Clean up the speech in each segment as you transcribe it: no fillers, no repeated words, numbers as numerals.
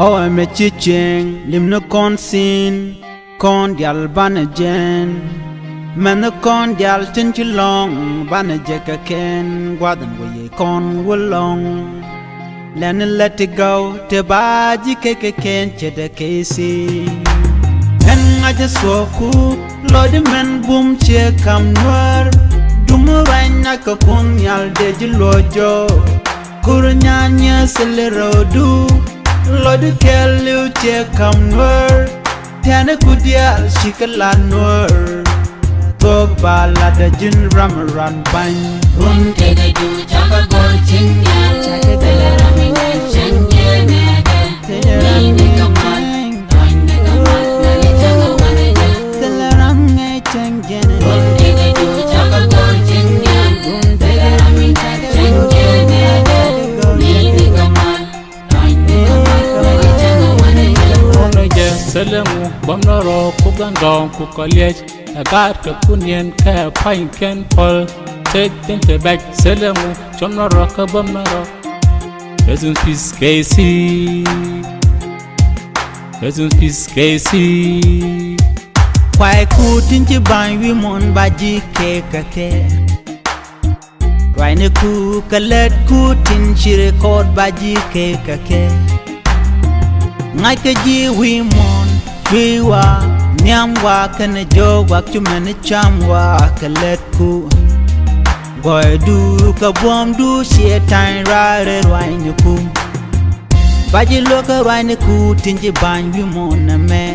Oh me chicheng lim no kon sin kon dial banajen man no kon dial tin chilong banajeka ken gwadan we kon wolong len let it go te baji keke ken chede kesi en aja soku lord men boom che kam noir dumuranya ka kun yal de jilojo kurnyanya selerodu lord kelu che kam noir tane kudial shikalan noir tog bala da jin ramaran ban run tege du chaka gol chinya chaka tele ramine chenye nege ni kaman toine kaman nale chaka wane tele range chengene run tege du chaka gol chinya tele ramine chenye nege ni kaman toine kaman nale chaka wane ono je selemu bomnoro kugandong kukolyech agar ka kunyen ka pain ken pol take them to back selemu chomnoro ka bomnoro Present peace Casey kwai ku tinji ban wi mon baji ke kake wai ne ku kalet ku tin chire kod baji ke kake ngai ke ji wi mon wi wa nyam wa kana jo wa chumen cham wa kalet ku goy du ka bom du she tan ra re wai ne ku baji lo ka wai ne ku tinji ban wi mon na me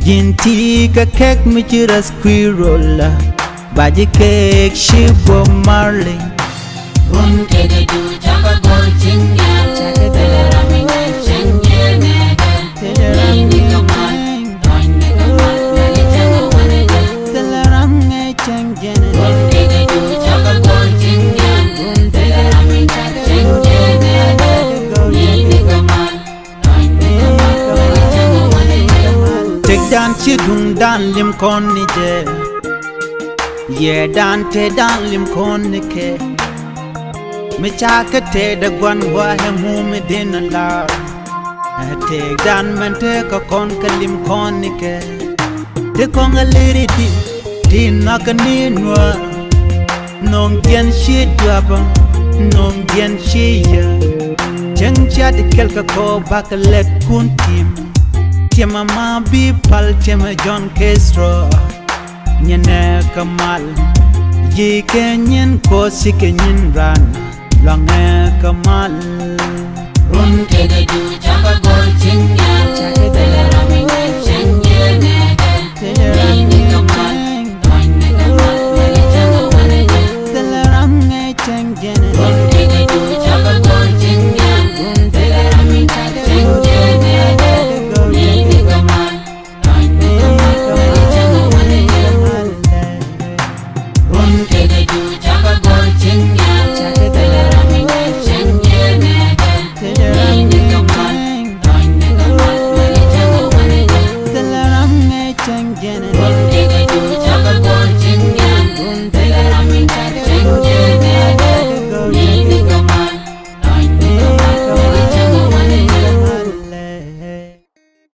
Jinti ka kek mi chira squirrel baji kek shibo marley run tege du chaka gol chinya chaka tele ramine chenye nege ni kaman toine kaman nale chaka wane tele range chengene run tege du chaka gol chinya tele ramine chenye nege ni kaman toine kaman nale chaka wane tek dan chi dung dan lim kon ni je ye dan te dan lim kon ni ke me cha ka te da gwan wa he mu me din la tek dan man te ka kon ka lim kon ni ke de kon a liri di na ka ni no nong gen shi daba nong gen shi ya cheng cha de kel ka ko bakalet kun tim Tiama ma bi pal tiama John Castro Nyene kamal Yi kenyen ko si kenyen ran Lange kamal run tege du chaka gol chinya